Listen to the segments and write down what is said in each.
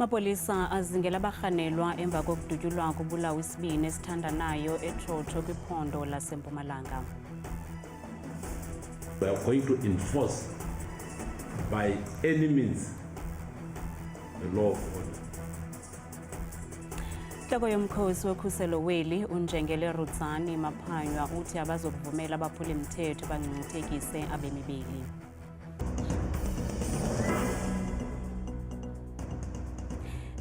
Amapolisa azingela abarhanelwa emva kokudutyulwa kubulawa isibini esithandanayo eTshotho kwiphondo laseMpumalanga. We are going to enforce by any means the law of order. Intloko yomkhosi wokhuselo weli uNjengele Ruzani Maphanywa uthi abazokuvumela abaphuli-mthetho bangcungcuthekise abemi beli.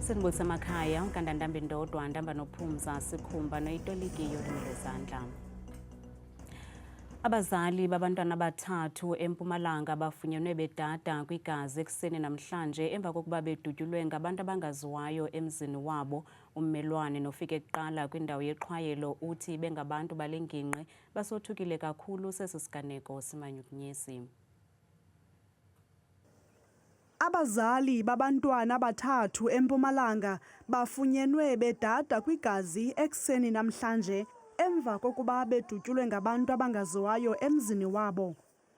Sinibulisa emakhaya, unkandandambi Ndodwa, Ndamba Nophumza, Sikhumba noyitoliki yolimelo zandla. Abazali babantwana abathathu eMpumalanga bafunyenwe bedada kwigazi ekuseni namhlanje emva kokuba bedutyulwe ngabantu abangaziwayo emzini wabo. Ummelwane nofike kuqala kwindawo yeqhwayelo uthi bengabantu balengingqi basothukile kakhulu sesi siganeko Simanyukunyesi. Abazali babantwana abathathu eMpumalanga bafunyenwe bedada kwigazi ekuseni namhlanje emva kokuba bedutyulwe ngabantu abangaziwayo emzini wabo.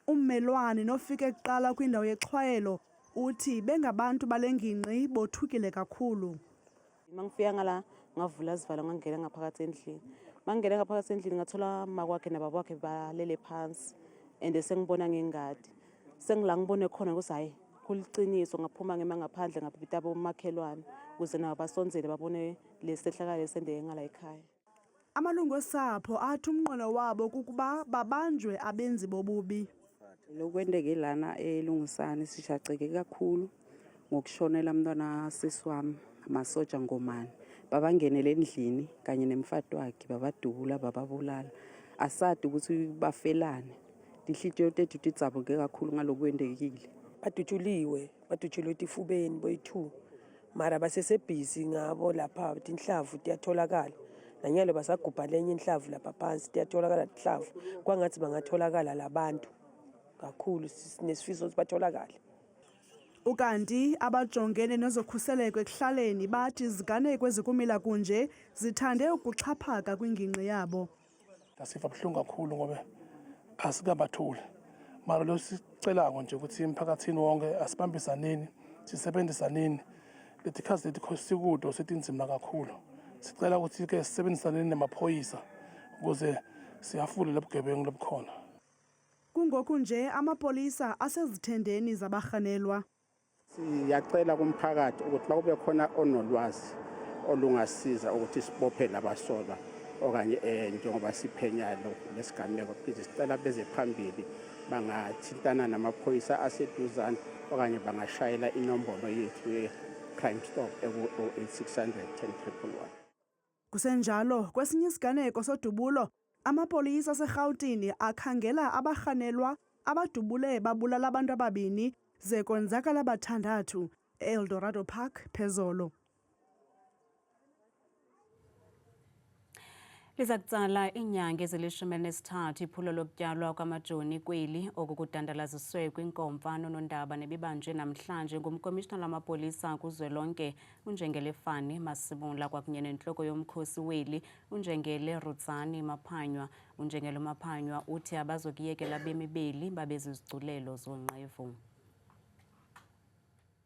Ummelwane nofike kuqala kwindawo yexhwayelo uthi bengabantu balengingqi bothukile kakhulu. Mangifika ngala ngavula izivala ngangena ngaphakathi endlini. Mangingena ngaphakathi endlini ngathola makwakhe nababa wakhe balele phansi and sengibona ngengadi. Sengila ngibone khona ukuthi hayi kuliqiniso ngaphuma ngaphandle ngabhita bomakhelwane ukuze nabo basonzele babone lesehlakalo esendeke ngala ekhaya. Amalungu osapho athi umnqweno wabo kukuba babanjwe abenzi bobubi. Lokwendeke lana eLungisani sishaceke kakhulu ngokushonela umntwana seswami Masoja Ngomane. Babangenele endlini kanye nemfati wakhe babadubula bababulala. Asadi ukuthi bafelane. Dihliziyo tethu titsabuke kakhulu ngalokwendekile. Badutshuliwe ifubeni boyi2 mara basesebhizi ngabo lapha inhlavu tiyatholakala nanyalo basagubha lenye inhlavu lapha phansi tiyatholakala inhlavu kwangathi bangatholakala labantu kakhulu nesifiso sibatholakala. Ukanti abajongene nezokhuseleko ekuhlaleni bathi iziganeko ezikumila kunje zithande ukuxhaphaka kwingingqi yabo. Asifa buhlungu kakhulu ngoba asikabathuli. Mara lo sicela nje ukuthi emphakathini wonke asibambisaneni sisebenzisaneni lethi khazi lethi sikudo setinzima kakhulu. Sicela ukuthi ke sisebenzisaneni nemaphoyisa ukuze siyafule lobugebengu lobukhona. Kungoku nje amapolisa asezithendeni zabarhanelwa. Siyacela kumphakathi ukuthi makube khona onolwazi olungasiza ukuthi sibophe labasolwa okanye njengoba siphenyalo lesigameko sicela beze phambili bangathintana namaphoyisa aseduzane okanye bangashayela inombolo yethu ye-Crime Stop eku-600 10111. Kusenjalo kwesinye isiganeko sodubulo amapolisa aseRhawutini akhangela abarhanelwa abadubule babulala abantu ababini ze konzakala abathandathu eEldorado Park phezolo. Liza kutsala iinyanga ezili-13 iphulo lokutyalwa kwamajoni kweli oku kudandalaziswe kwinkomfa nonondaba nebibanjwe namhlanje ngumkomishinala wamapolisa kuzwelonke uNjengele Fani Masimula kwakunye nentloko yomkhosi weli uNjengele Ruzani Maphanywa. uNjengele Maphanywa uthi abazokuyekela abemi beli babezizigculelo zonqevu.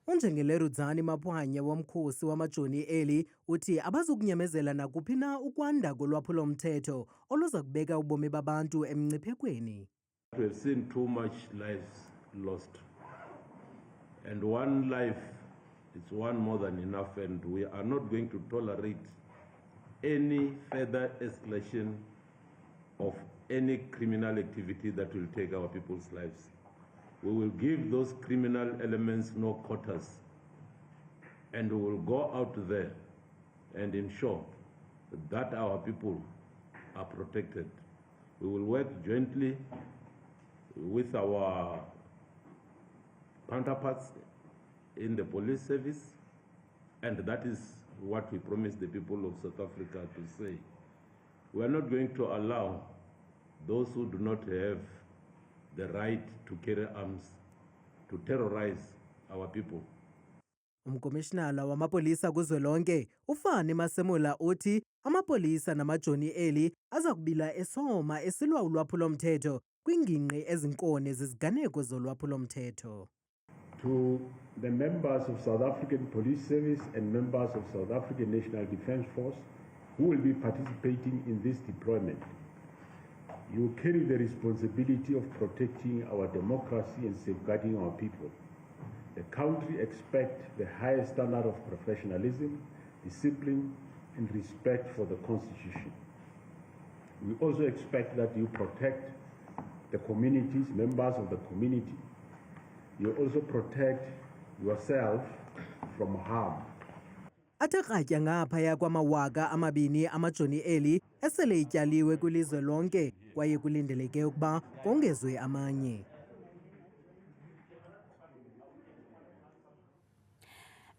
uNjengele Ruzani Maphanywa womkhosi wamajoni eli uthi abazukunyamezela nakuphi na ukwanda kolwaphulo-mthetho oluza kubeka ubomi babantu emngciphekweni. We have seen too much lives lost, and one life is one more than enough, and we are not going to tolerate any further escalation of any criminal activity that will take our people's lives. We will give those criminal elements no quarters, and we will go out there and ensure that our people are protected. We will work jointly with our counterparts in the police service, and that is what we promise the people of South Africa to say. We are not going to allow those who do not have the right to carry arms to terrorize our people. Umkomishinala wamapolisa kuzwelonke uFani Masemula uthi amapolisa namajoni eli aza kubila esoma esilwa ulwaphulo-mthetho kwingingqi ezinkone ziziganeko zolwaphulo-mthetho. To the members of South African Police Service and members of South African National Defence Force who will be participating in this deployment. You carry the responsibility of protecting our democracy and safeguarding our people. The country expects the highest standard of professionalism, discipline, and respect for the Constitution. We also expect that you protect the communities, members of the community. You also protect yourself from harm. Athe kratya ngaphaya kwamawaka amabini amajoni eli esele ityaliwe kwilizwe lonke kwaye kulindeleke ukuba kongezwe amanye.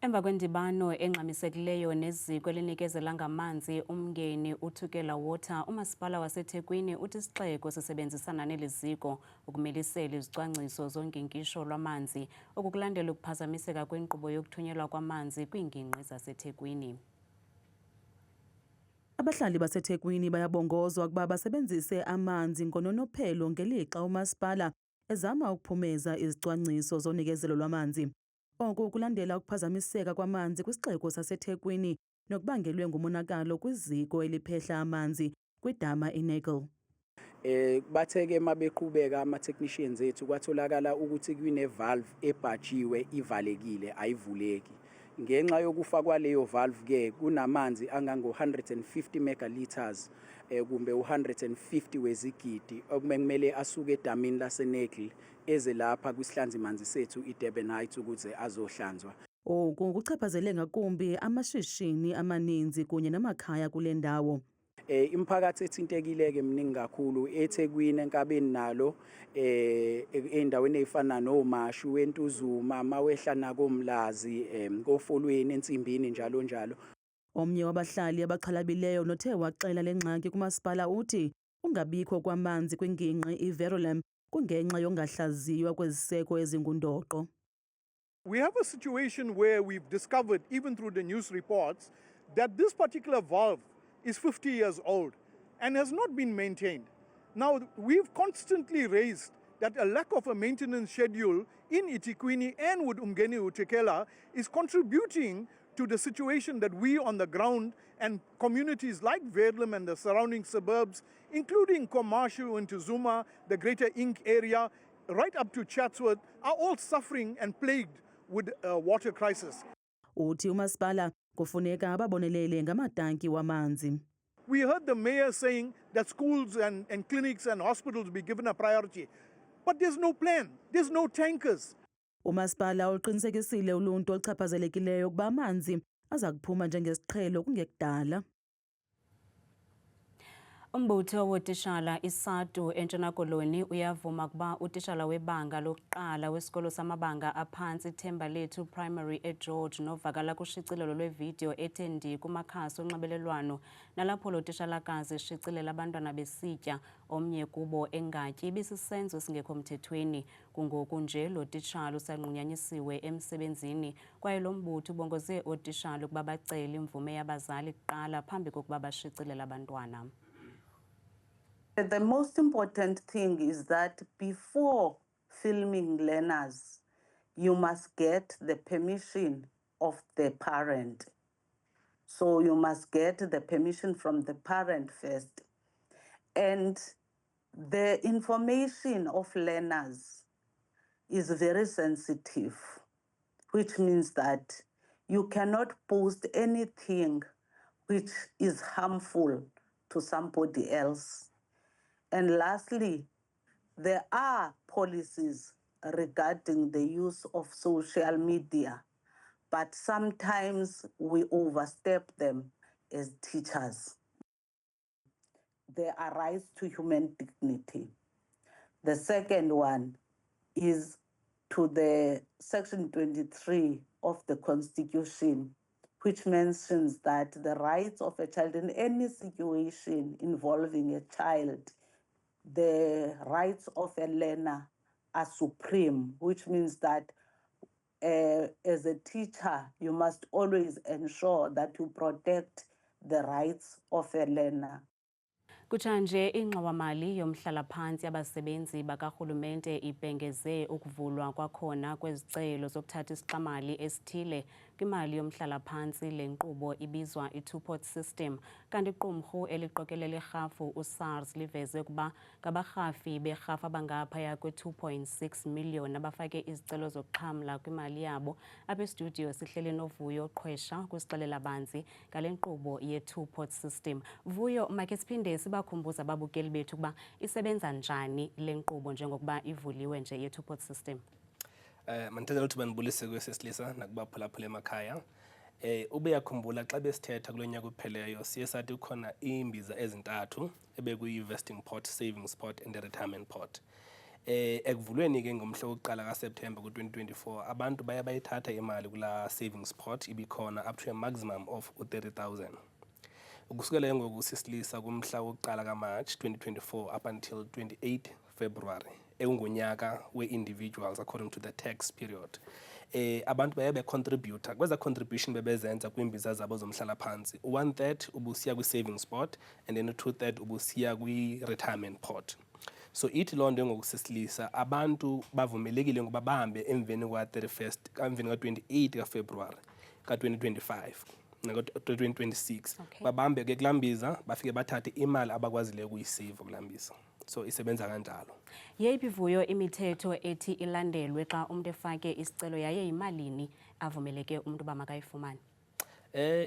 Emva kwendibano engxamisekileyo neziko elinikezela ngamanzi umngeni uThukela Water, umasipala waseThekwini uthi isixeko sisebenzisana neli ziko ukumelisela izicwangciso zonkinkisho lwamanzi okukulandela ukuphazamiseka kwenkqubo yokuthunyelwa kwamanzi kwiingingqi zaseThekwini. Abahlali baseThekwini bayabongozwa ukuba basebenzise amanzi ngononophelo ngelixa umasipala ezama ukuphumeza izicwangciso zonikezelo lwamanzi. Oku kulandela ukuphazamiseka kwamanzi kwisixeko saseThekwini nokubangelwe ngumonakalo kwiziko eliphehla amanzi kwidama iNeckar. Bathe-ke mabeqhubeka ama-technicians ethu kwatholakala ukuthi kune-valve ebhajiwe ivalekile ayivuleki. Ngenxa yokufa kwaleyo valve-ke kunamanzi angango-150 megaliters kumbe u-150 wezigidi okumele asuke edamini laseNeckar eze lapha kwisihlanzimanzi sethu iDurban Heights ukuze azohlanzwa. Oku kuchaphazele ngakumbi amashishini amaninzi kunye namakhaya kule ndawo. Imiphakathi ethintekile-ke mningi kakhulu eThekwini, eNkabeni nalo endaweni ezifana noMashu, eNtuzuma, mawehla nakoMlazi, koFolweni, eNtsimbini njalo njalo. Omnye wabahlali abaxhalabileyo nothe waxela le ngxaki kumasipala uthi ungabikho kwamanzi kwingingqi iVerulam kungenxa yongahlaziywa kweziseko ezingundoqo. We have a situation where we've discovered, even through the news reports, that this particular valve is 50 years old and has not been maintained. Now, we've constantly raised that a lack of a maintenance schedule in eThekwini and with Umngeni uThukela is contributing to the situation that we on the ground and communities like Verulam and the surrounding suburbs, including Komashu and Tuzuma, the greater Ink area, right up to Chatsworth, are all suffering and plagued with a water crisis. Uthi umasipala kufuneka ababonelele ngamatanki wamanzi. We heard the mayor saying that schools and clinics and hospitals be given a priority. But there's no plan. There's no tankers. Umasipala uqinisekisile uluntu oluchaphazelekileyo ukuba amanzi aza kuphuma njengesiqhelo kungekudala. Umbutho wotishala iSADU eNtshona Koloni uyavuma ukuba utishala webanga lokuqala wesikolo samabanga aphantsi Thembalethu Primary eGeorge novakala kushicilelo lwevideo ethendi kumakhasi onxibelelwano nalapho lo tishalakazi eshicilela abantwana besitya omnye kubo engatyi ibisisenzo esingekho mthethweni. Kungoku nje lo tishala usanqunyanyisiwe emsebenzini kwaye lo mbutho ubongoze otishala ukuba bacele imvume yabazali kuqala phambi kokuba bashicilela abantwana. The most important thing is that before filming learners, you must get the permission of the parent. So you must get the permission from the parent first. And the information of learners is very sensitive, which means that you cannot post anything which is harmful to somebody else. And lastly, there are policies regarding the use of social media, but sometimes we overstep them as teachers. There are rights to human dignity. The second one is to the Section 23 of the Constitution, which mentions that the rights of a child in any situation involving a child, the rights of a learner are supreme, which means that as a teacher, you must always ensure that you protect the rights of a learner. Kutshanje ingxowa-mali yomhlala-phantsi yabasebenzi bakarhulumente ibhengeze ukuvulwa kwakhona kwezicelo zokuthatha isixamali esithile kwimali yomhlala-phantsi. Le nkqubo ibizwa i-two-pot system, kanti iqumrhu eliqokelela irhafu uSARS liveze ukuba ngabarhafi berhafu abangaphaya kwe-2.6 million abafake izicelo zokuxhamla kwimali yabo. Apha estudio sihleli noVuyo Qhwesha kusixelela banzi ngale nkqubo ye-two-pot system. Vuyo, makhe siphinde bakhumbuza ababukeli bethu ukuba isebenza njani le nkqubo njengokuba ivuliwe nje ye-two-pot system. Mandithanda ukuthi banibulise kwesesilisa nakubaphulaphula emakhaya. Ube yakhumbula xa besithetha kulo nyaka upheleyo siye sathi ukhona iimbiza ezintathu ebekuyi-vesting pot, savings pot and retirement pot. Ekuvulweni ke ngomhla wokuqala kaSeptember ku-2024 abantu baye bayithatha imali kula savings pot ibikhona up to a maximum of 30,000. Ukusukela ngoku sisilisa kumhla wokuqala kaMarch 2024 up until 28 February ekungonyaka we-individuals according to the tax period. Abantu baye becontributor kweza contribution bebezenza kwimbiza zabo zomhlala phansi. 1/3 ubusiya kwi-savings pot and then 2/3 ubusiya kwi-retirement pot. So ithi loo nto ngokusisilisa abantu bavumelekile ngoba bahambe emveni kwa-31st emveni ka-28 kaFebruary ka-2025 naka-2026 babambe ke kulambiza bafike bathathe imali abakwazileyo ukuyisave kulambisa. So isebenza kanjalo. Yeyiphi Vuyo imithetho ethi ilandelwe xa umuntu efake isicelo yaye yimalini avumeleke umuntu uba makayifumane?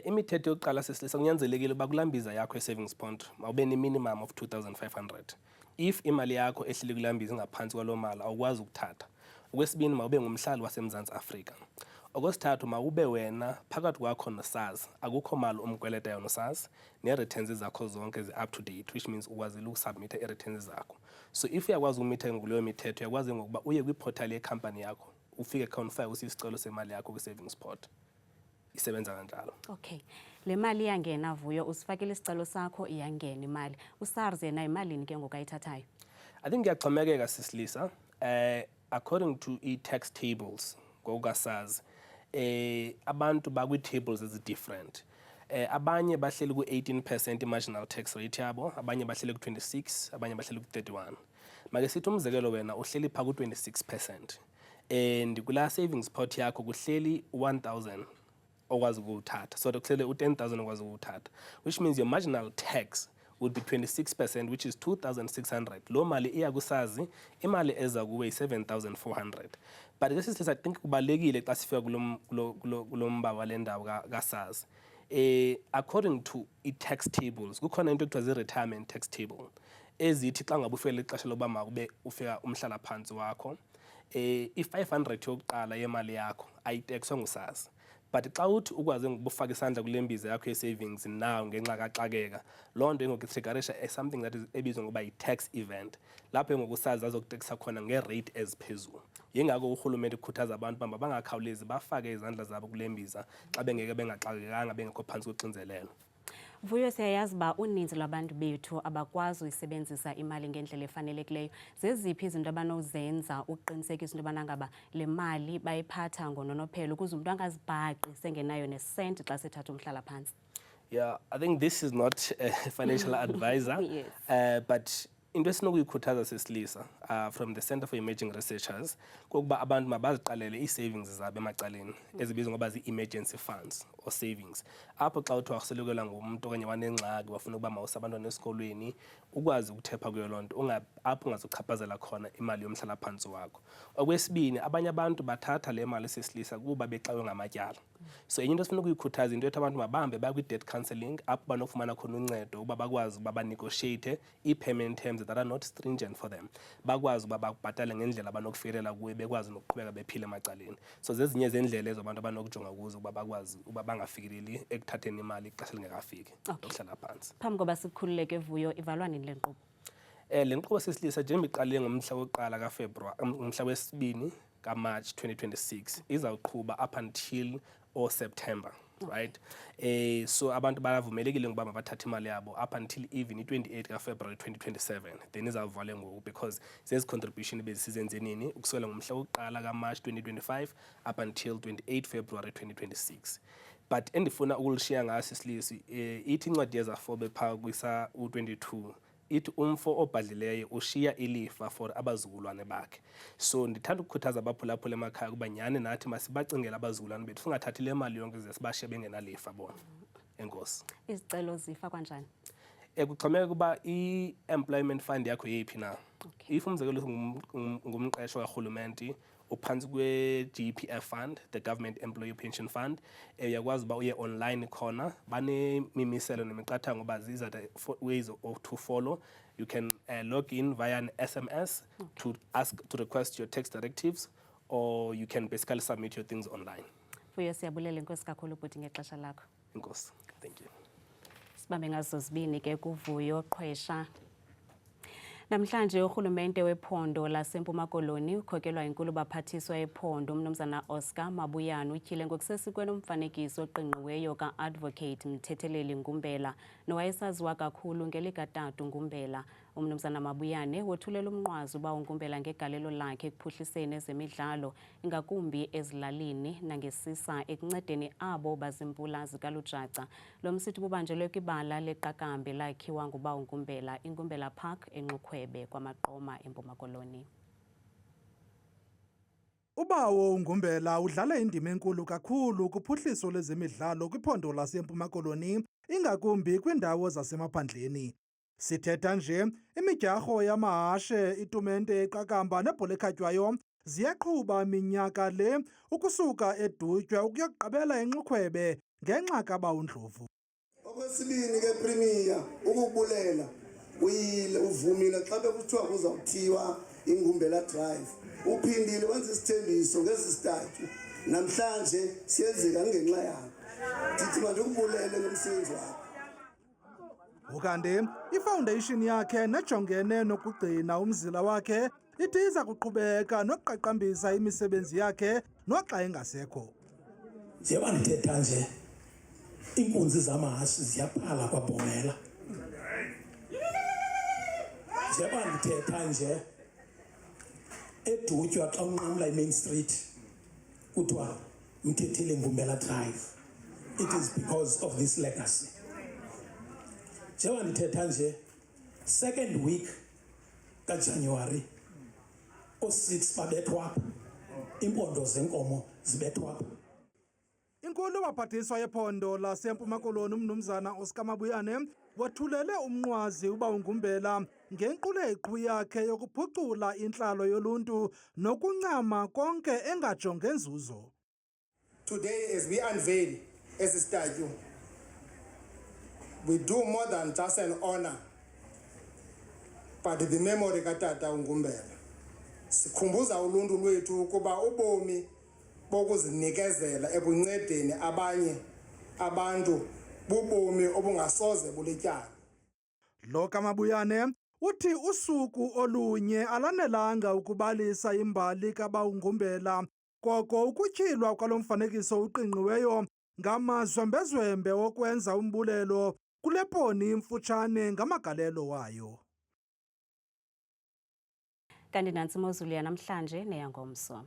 Imithetho yokuqala sesilisa kunyanzelekile uba kulambiza yakho ye-savings pot mawube ne-minimum of 2,500. If imali yakho ehleli kulambiza ngaphansi kwalo mali awukwazi ukuthatha. Okwesibini mawube ngumhlali waseMzantsi Afrika. Okwesithathu mawube wena phakathi kwakho noSARS akukho mali umkweleta yona uSARS ne-returns zakho zonke zi-up to date, which means ukwazile ukusubmitha i-returns zakho. So if uyakwazi ukumitha nguleyo mithetho uyakwazi ngokuba uye kwiportal yecompany yakho ufike khona ufake usisicelo semali yakho kwi-savings pot. Isebenza kanjalo. Okay. Le mali iyangena Vuyo, usifakile isicelo sakho iyangena imali. uSARS yena imalini ke ngokayithathayo? I think kuyaxhomekeka sisilisa. According to i-tax tables ngokukaSARS abantu bakwi-tables ezi-different. Abanye bahleli ku-18% marginal tax rate yabo, abanye bahleli ku-26, abanye bahleli ku-31. Make sithi umzekelo wena uhleli pha ku-26%. And kula savings pot yakho kuhleli 1,000 okwazi ukuthatha. So kuhleli u-10,000 okwazi ukuthatha, which means your marginal tax would be 26%, which is 2,600. Lo mali iya kusazi, imali eza kuwe 7,400. But this is, I think, kubalekile xa sifika kulomba walendawo kaSARS. According to i-tax tables, kukhona into ekuthiwa zi-retirement tax table. Ezithi xa ngabe ufike lixesha loba makube ufika umhlala phansi wakho, i-500 yokuqala yemali yakho ayitaxwa nguSARS. But xa uthi ukwazi ngokufaka isandla kule mbiza yakho ye-savings now ngenxa kaxakeka, loo nto ngokutriggerisha something that is ebizwa ngoba yi-tax event. Lapho ngokusazi azokutekisa khona nge-rate eziphezulu. Yingako urhulumente kukhuthaza abantu bamba bangakhawulezi bafake izandla zabo kule mbiza xa bengeke bengaxakekanga bengekho phantsi koxinzelelo. Vuyo, siyayazi uba uninzi lwabantu bethu abakwazi uyisebenzisa imali ngendlela efanelekileyo. Zeziphi izinto abanozenza uqinisekisa into yobana ngaba le mali bayiphatha ngononophelo ukuze umuntu angazibhaqi sengenayo nesenti xa sethatha umhlala phantsi? Yeah, I think this is not a financial advisor. Yes. But into esinokuyikhuthaza sesilisa from the Center for Emerging Researchers kokuba abantu mabaziqalele ii-savings zabo emacaleni ezibizwa ngoba zii-emergency funds or savings. Apho xa uthi wakuswelekelwa ngumntu okanye wanengxaki wafuna ukuba mawuse abantwana esikolweni ukwazi ukuthepha kuyo loo nto apho ungazuchaphazela khona imali yomhlala phantsi wakho. Okwesibini, abanye abantu bathatha le mali sesilisa kuba bexawe ngamatyala. So enye into esifuna ukuyikhuthaza into ethi abantu mabahambe baya kwi-debt counselling apho banokufumana khona uncedo ukuba bakwazi uba banegotiate ii-payment terms that are not stringent for them. Bakwazi uba bakubhatale ngendlela abanokufikelela kuyo bekwazi nokuqhubeka bephile emacaleni. So zezinye zendlela ezo abantu abanokujonga kuzo uba bakwazi uba bangafikeleli ekuthatheni imali ixesha lingekafiki lokuhlala phansi. Phambi koba sikhululeke Vuyo, ivalwa nini le nkqubo? Le nkqubo sesilisa njengoba iqale ngomhla wokuqala kaFebruary ngomhla wesibini kaMarch 2026 izawuqhuba up until September. Right? So abantu bavumelekile ngoba mabathathe imali yabo up until even i-28 kaFebruary 2027. Then izawuvale ngoku because zezi contribution bezisizenze nini ukusukela ngomhla wokuqala kaMarch 2025 up until 28 February 2026. But endifuna ukulishiya ngayo sisilisi ithi incwadi yezafobe phaa kwisa u-22 ithi umfo obhadlileyo ushiya ilifa for abazukulwane bakhe. So ndithanda ukukhuthaza abaphulaphula emakhaya ukuba nyhani nathi masibacingele abazukulwane bethu, singathathi le mali yonke ze sibashiye bengenalifa bona. Enkosi. Izicelo zifakwa kanjani? Kuxhomekeka ukuba i-employment fund yakho yeyiphi na. If umzekelo ngumqeshi karhulumente uphantsi kwe-GEPF fund, the Government Employee Pension Fund, uyakwazi uba uye online khona, banemimiselo nemiqathango uba these are the ways to follow. You can log in via an SMS to request your tax directives, or you can basically submit your things online. Vuyo siyabulela inkosi kakhulu bhuti ngexesha lakho. Inkosi. Thank you. Sibambe ngazo zibini ke kuVuyo Qhwesha. Namhlanje urhulumente wephondo laseMpuma Koloni ukhokelwa inkulu baphathiswa ephondo umnumzana Oscar Mabuyane utyhile ngokusesikweni umfanekiso oqingqiweyo ka-advocate Mthetheleli Ngumbela nowayesaziwa kakhulu ngelikatata Ngumbela. Umnumzana Mabuyane wothulela umnqwazi uba uNgumbela ngegalelo lakhe ekuphuhliseni ezemidlalo ingakumbi ezilalini nangesisa ekuncedeni abo bazimpula zikalujaca. Lo msithi bubanjelwe kwibala leqakambe lakhiwa nguba uNgumbela iNgumbela Park eNxukhwebe kwaMaqoma eMpuma Koloni. Ubawo uNgumbela udlala indima enkulu kakhulu kuphuhliso lwezemidlalo kwiphondo laseMpuma Koloni ingakumbi kwiindawo zasemaphandleni. Sithetha nje imidyarho yamahashe, itumente eqakamba nebhola ekhatywayo ziyaqhuba minyaka le ukusuka edutywa ukuyokugqibela eNxukhwebe ngenxa kaBawundlovu. Okwesibini ke Premier ukubulela uvumile xa bekuthiwa kuzawuthiwa iNgumbela Drive. Uphindile wenza isithembiso ngesi statue namhlanje siyenzeka ngenxa yakho. Ndithi manje ukubulele ngomsebenzi wakho. Ukanti ifoundation yakhe nejongene nokugcina umzila wakhe ithi iza kuqhubeka nokuqaqambisa imisebenzi yakhe noxa engasekho. Njengoba ndithetha nje inkunzi zamahashe ziyaphala kwaBhomela. Njengoba ndithetha nje edutywa xa unqamla iMain Street kuthiwa Mthetheleli Ngumbela Drive. It is because of this legacy. Njengoba ndithetha nje second week kaJanuary o6 babethwa apha, impondo zenkomo zibethwa apha. Inkulu waphathiswa yephondo laseMpuma Koloni umnumzana Oscar Mabuyane wathulele umnqwazi uba uNgumbela ngenquleqhu yakhe yokuphucula intlalo yoluntu nokuncama konke engajonge nzuzo. Today as we unveil as a statue, we do more than just an honor, but the memory katata uNgumbela. Sikhumbuza uluntu lwethu ukuba ubomi bokuzinikezela ebuncedeni abanye abantu bubomi obungasoze bulityala. Lo kaMabuyane uthi usuku olunye alanelanga ukubalisa imbali kaBawungumbela, koko ukutyhilwa kwalo mfanekiso uqingqiweyo ngamazwembezwembe wokwenza umbulelo kule poni imfutshane ngamagalelo wayo. Kanti nantsi imozulu yanamhlanje neyangomso.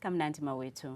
Kamnandi mawethu.